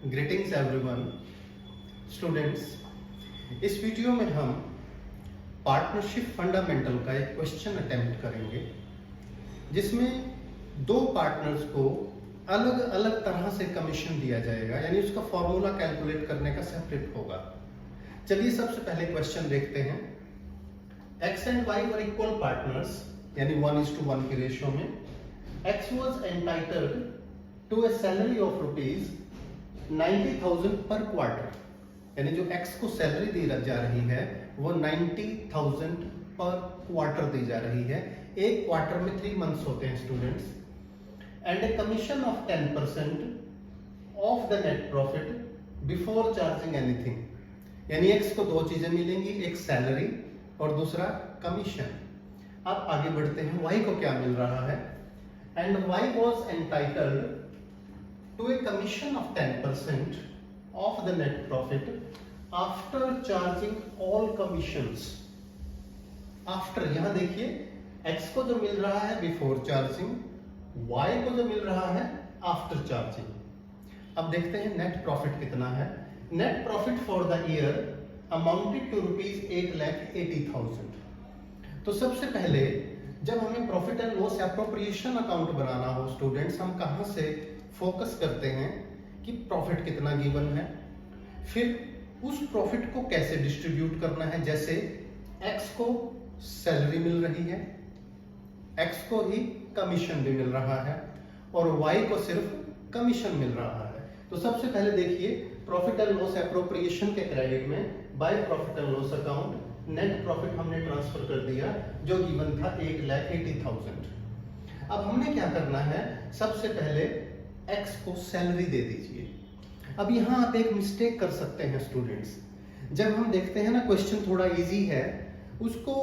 Greetings everyone students. इस video में हम पार्टनरशिप फंडामेंटल का एक क्वेश्चन अटेम्प्ट करेंगे जिसमें दो पार्टनर्स को अलग अलग तरह से कमीशन दिया जाएगा, यानी उसका फॉर्मूला कैलकुलेट करने का सेपरेट होगा। चलिए सबसे पहले क्वेश्चन देखते हैं। x and y were equal partners, यानी 1:1 की रेशियो में। x was entitled to a salary of rupees 90,000 पर क्वार्टर, यानी जो x को सैलरी दी जा रही है वो 90,000 पर क्वार्टर दी जा रही है। एक क्वार्टर में 3 मंथ्स होते हैं students. And a commission of 10% of the net profit before charging anything, यानी x को दो चीजें मिलेंगी, एक सैलरी और दूसरा कमीशन। अब आगे बढ़ते हैं, y को क्या मिल रहा है। And y was entitled to a commission of 10% of the net profit after charging all commissions. After, यहां देखिए x को जो मिल रहा है बिफोर चार्जिंग, y को जो मिल रहा है आफ्टर चार्जिंग। अब देखते हैं नेट प्रॉफिट कितना है। Net profit for the year amounted to ₹8,80,000। तो सबसे पहले जब हमें profit and loss appropriation account बनाना हो स्टूडेंट्स, हम कहां से फोकस करते हैं कि प्रॉफिट कितना गिवन है, फिर उस प्रॉफिट को कैसे डिस्ट्रीब्यूट करना है। जैसे x को सैलरी मिल रही है, x को ही कमीशन भी मिल रहा है और y को सिर्फ कमीशन मिल रहा है। तो सबसे पहले देखिए प्रॉफिट एंड लॉस एप्रोप्रिएशन के क्रेडिट में by profit and loss account net profit हमने ट्रांसफर कर दिया जो गिवन था 1,80,000। अब हमने क्या करना है, सबसे पहले x को सैलरी दे दीजिए। अब यहाँ आप एक मिस्टेक कर सकते हैं स्टूडेंट्स, जब हम देखते हैं ना क्वेश्चन थोड़ा इजी है, उसको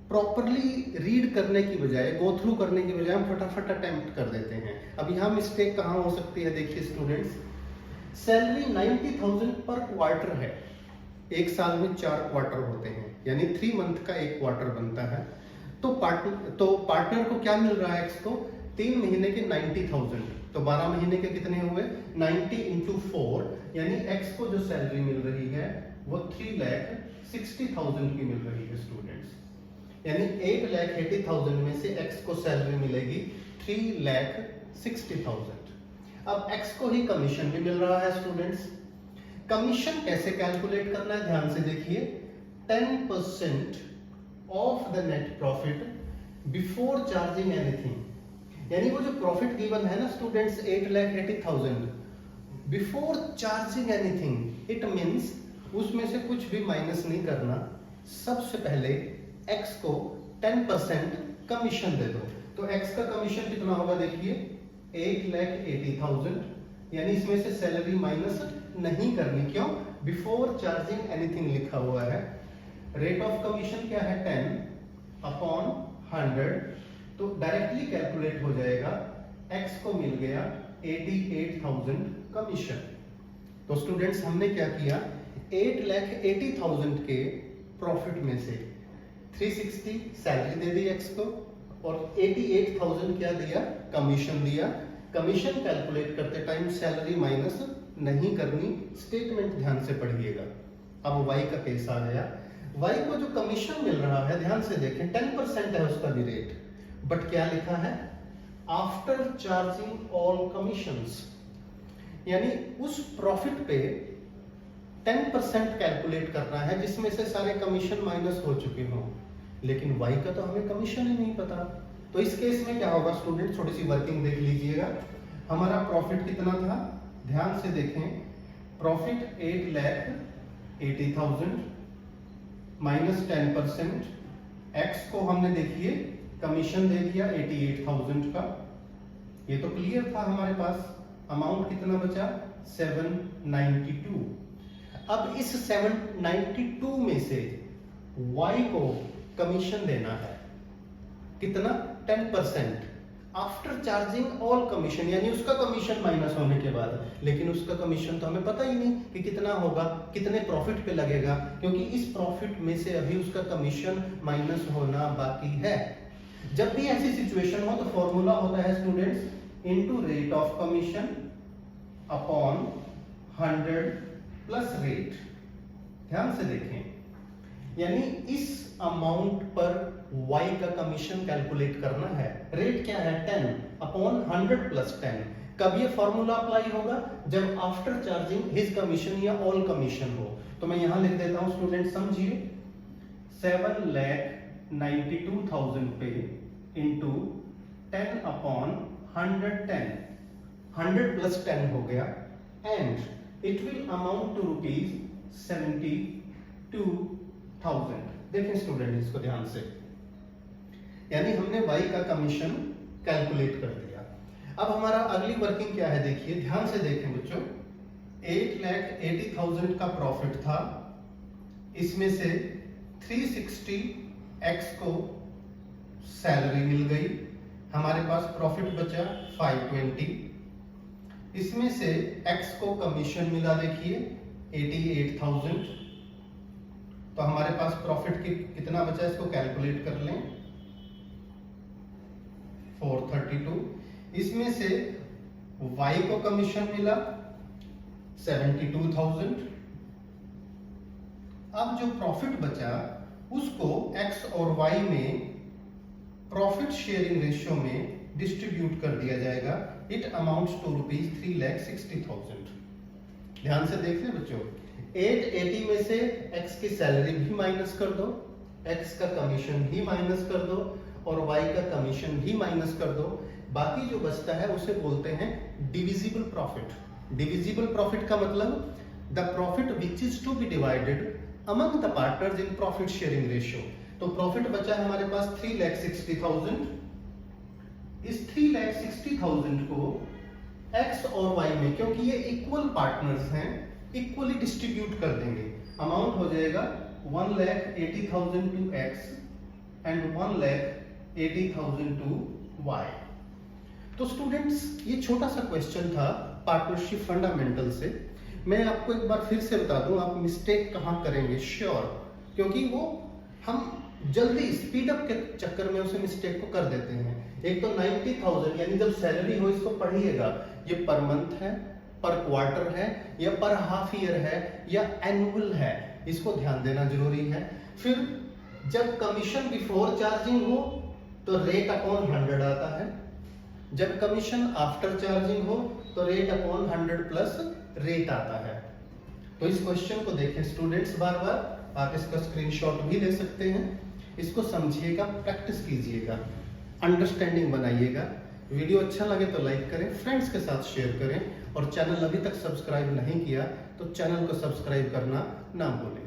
प्रॉपरली रीड करने की बजाय, गो थ्रू करने की बजाय हम फटाफट अटेम्प्ट कर देते हैं। अब यहाँ मिस्टेक कहाँ हो सकती है, देखिए स्टूडेंट्स, सैलरी 90,000 पर क्वार्टर है। एक साल में 4 क्वार्टर होते हैं, यानी 3 मंथ का एक क्वार्टर बनता है। तो पार्टनर को क्या मिल रहा है, x को 3 महीने के 90,000, तो 12 महीने के कितने हुए 90 into 4, यानी x को जो सैलरी मिल रही है वो 3,60,000 की मिल रही है स्टूडेंट्स। यानी 1,80,000 में से x को सैलरी मिलेगी 3,60,000। अब x को ही कमीशन भी मिल रहा है स्टूडेंट्स। कमीशन कैसे कैलकुलेट करना है, ध्यान से देखिए। 10% of the net profit before charging anything, यानी वो जो प्रॉफिट गिवन है ना students 8,80,000 before charging anything, it means उसमें से कुछ भी माइनस नहीं करना। सबसे पहले x को 10% कमीशन दे दो। तो x का कमीशन कितना होगा, देखिए 1,80,000, यानी इसमें से सैलरी माइनस नहीं करनी। क्यों, बिफोर चार्जिंग एनीथिंग लिखा हुआ है। रेट ऑफ कमीशन क्या है 10/100, तो डायरेक्टली कैलकुलेट हो जाएगा। x को मिल गया 88,000 कमीशन। तो स्टूडेंट्स हमने क्या किया, 8,80,000 के प्रॉफिट में से 360 सैलरी दे दी x को और 88,000 क्या दिया, कमीशन दिया। कमीशन कैलकुलेट करते टाइम सैलरी माइनस नहीं करनी, स्टेटमेंट ध्यान से पढ़िएगा। अब y का केस आ गया। y को जो कमीशन मिल रहा है, ध्यान से देखें, 10% है उसका भी रेट, बट क्या लिखा है, आफ्टर चार्जिंग ऑल कमीशंस, यानी उस प्रॉफिट पे 10% कैलकुलेट करना है जिसमें से सारे कमीशन माइनस हो चुके हों। लेकिन y का तो हमें कमीशन ही नहीं पता। तो इस केस में क्या होगा स्टूडेंट, थोड़ी सी वर्किंग देख लीजिएगा। हमारा प्रॉफिट कितना था, ध्यान से देखें, प्रॉफिट 8,80,000 माइनस 10%, x को हमने देखिए कमीशन दे दिया 88,000 का। ये तो क्लियर था हमारे पास। अमाउंट कितना बचा, 792। अब इस 792 में से y को कमीशन देना है कितना, 10% आफ्टर चार्जिंग ऑल कमीशन, यानी उसका कमीशन माइनस होने के बाद। लेकिन उसका कमीशन तो हमें पता ही नहीं कि कितना होगा, कितने प्रॉफिट पे लगेगा, क्योंकि इस प्रॉफिट में से अभी उसका कमीशन माइनस होना बाकी है। जब भी ऐसी सिचुएशन हो तो फॉर्मूला होता है students, into rate of commission upon 100 plus rate. ध्यान से देखें, यानी इस अमाउंट पर y का कमीशन कैलकुलेट करना है। रेट क्या है? 10 अपॉन 100 प्लस 10। कब ये फॉर्मूला अप्लाई होगा? जब आफ्टर चार्जिंग हिज कमीशन या ऑल कमीशन हो। तो मैं यहां लिख देता हूं, स्टूडेंट समझिए, 7,92,000 पे इंटू 10 अपॉन 110, 100 प्लस 10 हो गया, and it will amount to ₹72,000। देखें स्टूडेंट इसको ध्यान से, यानी हमने y का कमीशन कैलकुलेट कर दिया। अब हमारा अगली वर्किंग क्या है? देखिए, ध्यान से देखें बच्चों, 8,80,000 का प्रॉफिट था, इसमें से 360 x को सैलरी मिल गई, हमारे पास प्रॉफिट बचा 520। इसमें से x को कमीशन मिला, देखिए 88,000। तो हमारे पास प्रॉफिट कितना बचा, इसको कैलकुलेट कर लें, 432। इसमें से y को कमीशन मिला 72,000। अब जो प्रॉफिट बचा उसको x और y में प्रॉफिट शेयरिंग रेशियो में डिस्ट्रीब्यूट कर दिया जाएगा। It amounts to ₹3,60,000। ध्यान से देख लें बच्चों, 880 में से x की सैलरी भी माइनस कर दो, x का कमीशन भी माइनस कर दो, और y का कमीशन भी माइनस कर दो। बाकी जो बचता है उसे बोलते हैं डिविजिबल प्रॉफिट। डिविजिबल प्रॉफिट का मतलब the profit which is to be divided among the partners in profit sharing ratio. तो प्रॉफिट बचा हमारे पास 3,60,000। इस 3,60,000 को x और y में, क्योंकि ये इक्वल पार्टनर्स हैं, इक्वली डिस्ट्रीब्यूट कर देंगे। अमाउंट हो जाएगा 1,80,000 to x and 1,80,000 to y। तो स्टूडेंट्स, ये छोटा सा क्वेश्चन था पार्टनरशिप फंडामेंटल से। मैं आपको एक बार फिर से बता दूं, आप मिस्टेक कहां करेंगे श्योर, क्योंकि वो हम जल्दी स्पीड अप के चक्कर में उसे मिस्टेक को कर देते हैं। एक तो 90,000, यानी जब सैलरी हो इसको पढ़िएगा, ये पर मंथ है, पर क्वार्टर है, या पर हाफ ईयर है, या एनुअल है, इसको ध्यान देना जरूरी है। फिर जब कमीशन बिफोर चार्जिंग हो तो रेट अपॉन 100 आता है, जब कमीशन आफ्टर चार्जिंग हो तो रेट अपॉन 100 प्लस रेट आता है। तो इस क्वेश्चन को देखें स्टूडेंट्स बार बार, आप इसका स्क्रीनशॉट भी ले सकते हैं, इसको समझिएगा, प्रैक्टिस कीजिएगा, अंडरस्टैंडिंग बनाइएगा। वीडियो अच्छा लगे तो लाइक करें, फ्रेंड्स के साथ शेयर करें, और चैनल अभी तक सब्सक्राइब नहीं किया तो चैनल को सब्सक्राइब करना ना भूलें।